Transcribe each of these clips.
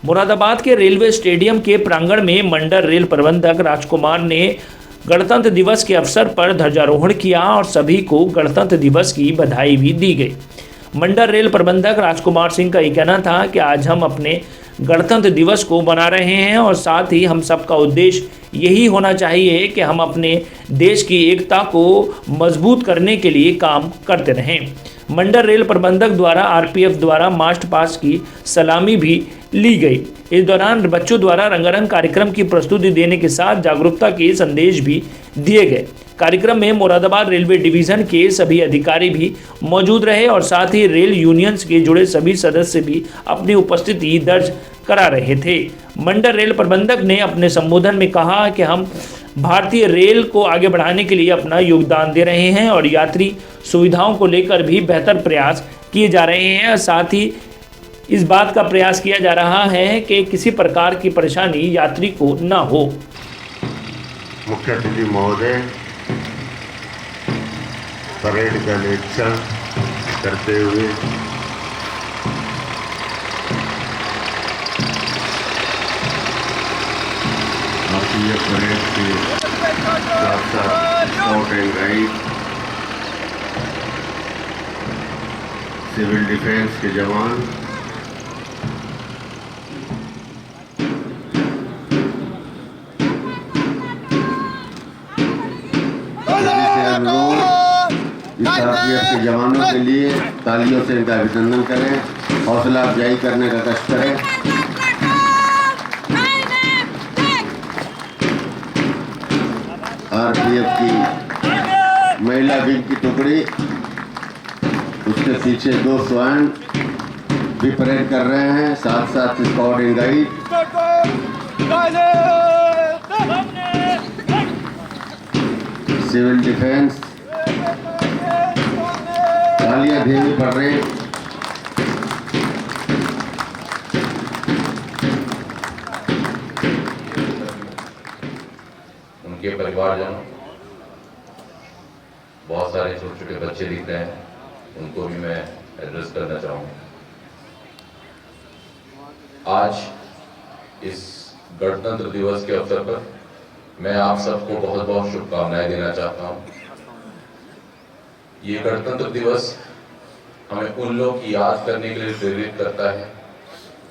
मुरादाबाद के railway stadium के प्रांगण में मंडल रेल प्रबंधक राजकुमार ने गणतंत्र दिवस के अवसर पर ध्वजारोहण किया और सभी को गणतंत्र दिवस की बधाई भी दी गई। मंडल रेल प्रबंधक राजकुमार सिंह का ये कहना था कि आज हम अपने गणतंत्र दिवस को मना रहे हैं और साथ ही हम सबका उद्देश्य यही होना चाहिए कि हम अपने देश की एकता को मजबूत करने के लिए काम करते रहें। मंडल रेल प्रबंधक द्वारा आरपीएफ द्वारा मार्च पास्ट की सलामी भी ली गई। इस दौरान बच्चों द्वारा रंगारंग कार्यक्रम की प्रस्तुति देने के साथ जागरूकता के संदेश भी दिए गए। कार्यक्रम में मुरादाबाद रेलवे डिवीजन के सभी अधिकारी भी मौजूद रहे और साथ ही रेल यूनियंस के जुड़े सभी सदस्य भी अपनी उपस्थिति दर्ज करा रहे थे। मंडल रेल प्रबंधक ने अपने संबोधन में कहा कि हम भारतीय रेल को आगे बढ़ाने के लिए अपना योगदान दे रहे हैं और यात्री सुविधाओं को लेकर भी बेहतर प्रयास किए जा रहे हैं। साथ ही इस बात का प्रयास किया जा रहा है कि किसी प्रकार की परेशानी यात्री को न हो। मुख्य अतिथि महोदय परेड का निरीक्षण करते हुए भारतीय परेड के साथ साथ scout and guide, civil defence के जवान, सीआरपीएफ के जवानों के लिए तालियों से इनका अभिनंदन करें, हौसला अफजाई करने का कष्ट करें। आरपीएफ की महिला विंग की टुकड़ी, उसके पीछे 2 स्वर्ण भी परेड कर रहे हैं, साथ साथ scout and guide. Civil defence तालियां देनी पड़ रही। उनके परिवारजनों, बहुत सारे छोटे छोटे बच्चे दिख रहे हैं, उनको भी मैं एड्रेस करना चाहूँगा। आज इस गणतंत्र दिवस के अवसर पर मैं आप सबको बहुत बहुत शुभकामनाएं देना चाहता हूँ। ये गणतंत्र दिवस हमें उन लोग की याद करने के लिए प्रेरित करता है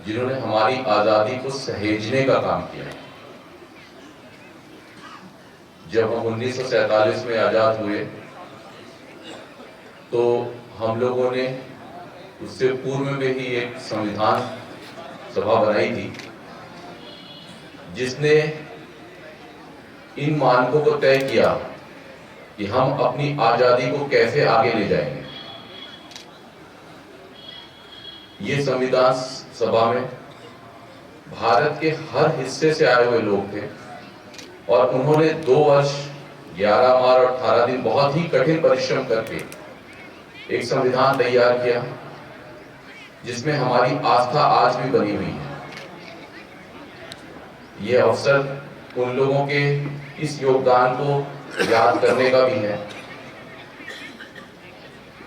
जिन्होंने हमारी आज़ादी को सहेजने का काम किया। जब हम 1947 में आज़ाद हुए तो हम लोगों ने उससे पूर्व में ही एक संविधान सभा बनाई थी जिसने इन मानकों को तय किया कि हम अपनी आजादी को कैसे आगे ले जाएंगे। ये संविधान सभा में भारत के हर हिस्से से आए हुए लोग थे और उन्होंने 2 वर्ष 11 माह और 18 दिन बहुत ही कठिन परिश्रम करके एक संविधान तैयार किया जिसमें हमारी आस्था आज भी बनी हुई है। ये अवसर उन लोगों के इस योगदान को याद करने का भी है,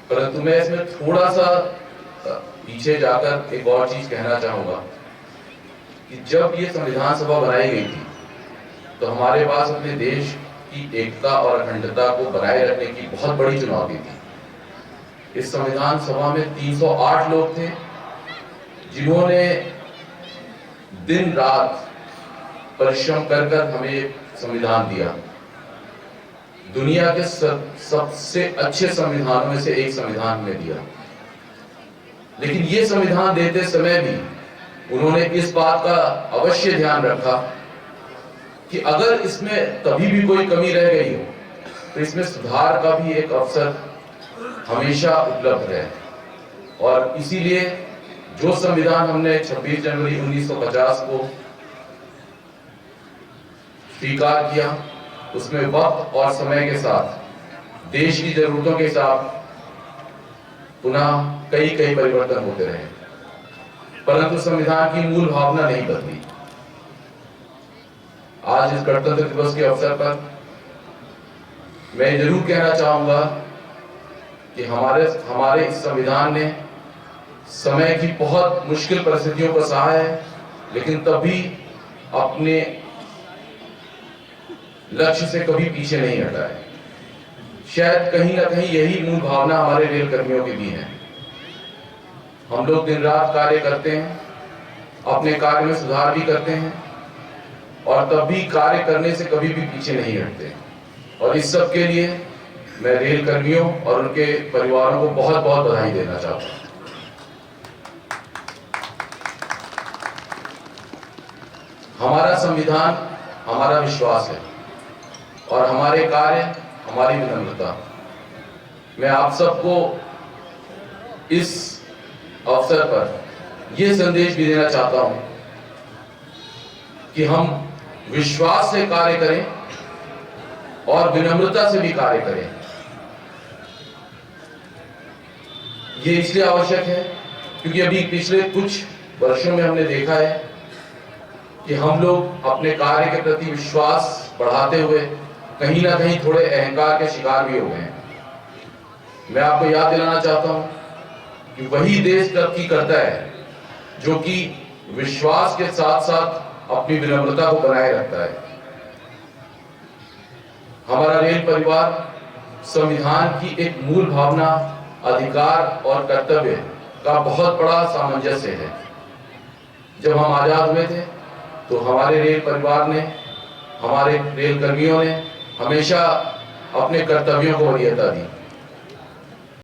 परंतु मैं इसमें थोड़ा सा पीछे जाकर एक और चीज कहना चाहूंगा कि जब ये संविधान सभा बनाई गई थी तो हमारे पास अपने देश की एकता और अखंडता को बनाए रखने की बहुत बड़ी चुनौती थी। इस संविधान सभा में 308 लोग थे जिन्होंने दिन रात परिश्रम कर हमें संविधान दिया। दुनिया के सबसे अच्छे संविधानों में से एक संविधान में दिया, लेकिन ये संविधान देते समय भी उन्होंने इस बात का अवश्य ध्यान रखा कि अगर इसमें कभी भी कोई कमी रह गई हो तो इसमें सुधार का भी एक अवसर हमेशा उपलब्ध है। और इसीलिए जो संविधान हमने 26 जनवरी 1950 को स्वीकार किया उसमें वक्त और समय के साथ देश की जरूरतों के हिसाब पुनः कई परिवर्तन होते रहे, परंतु संविधान की मूल भावना नहीं बदली। आज इस गणतंत्र दिवस के अवसर पर मैं जरूर कहना चाहूंगा कि हमारे इस संविधान ने समय की बहुत मुश्किल परिस्थितियों को सहा है लेकिन तब भी अपने लक्ष्य से कभी पीछे नहीं हटा है। शायद कहीं ना कहीं यही मूल भावना हमारे रेल कर्मियों की भी है। हम लोग दिन रात कार्य करते हैं, अपने कार्य में सुधार भी करते हैं और तब भी कार्य करने से कभी भी पीछे नहीं हटते। और इस सब के लिए मैं रेल कर्मियों और उनके परिवारों को बहुत बहुत बधाई देना चाहता हूं। हमारा संविधान हमारा विश्वास है और हमारे कार्य हमारी विनम्रता। मैं आप सबको इस अवसर पर यह संदेश भी देना चाहता हूं कि हम विश्वास से कार्य करें और विनम्रता से भी कार्य करें। ये इसलिए आवश्यक है क्योंकि अभी पिछले कुछ वर्षों में हमने देखा है कि हम लोग अपने कार्य के प्रति विश्वास बढ़ाते हुए कहीं ना कहीं थोड़े अहंकार के शिकार भी हो गए हैं। मैं आपको याद दिलाना चाहता हूं कि वही देश तरक्की करता है जो कि विश्वास के साथ साथ अपनी विनम्रता को बनाए रखता है। हमारा रेल परिवार संविधान की एक मूल भावना, अधिकार और कर्तव्य का बहुत बड़ा सामंजस्य है। जब हम आजाद हुए थे तो हमारे रेल परिवार ने, हमारे रेल कर्मियों ने हमेशा अपने कर्तव्यों को वरीयता दी।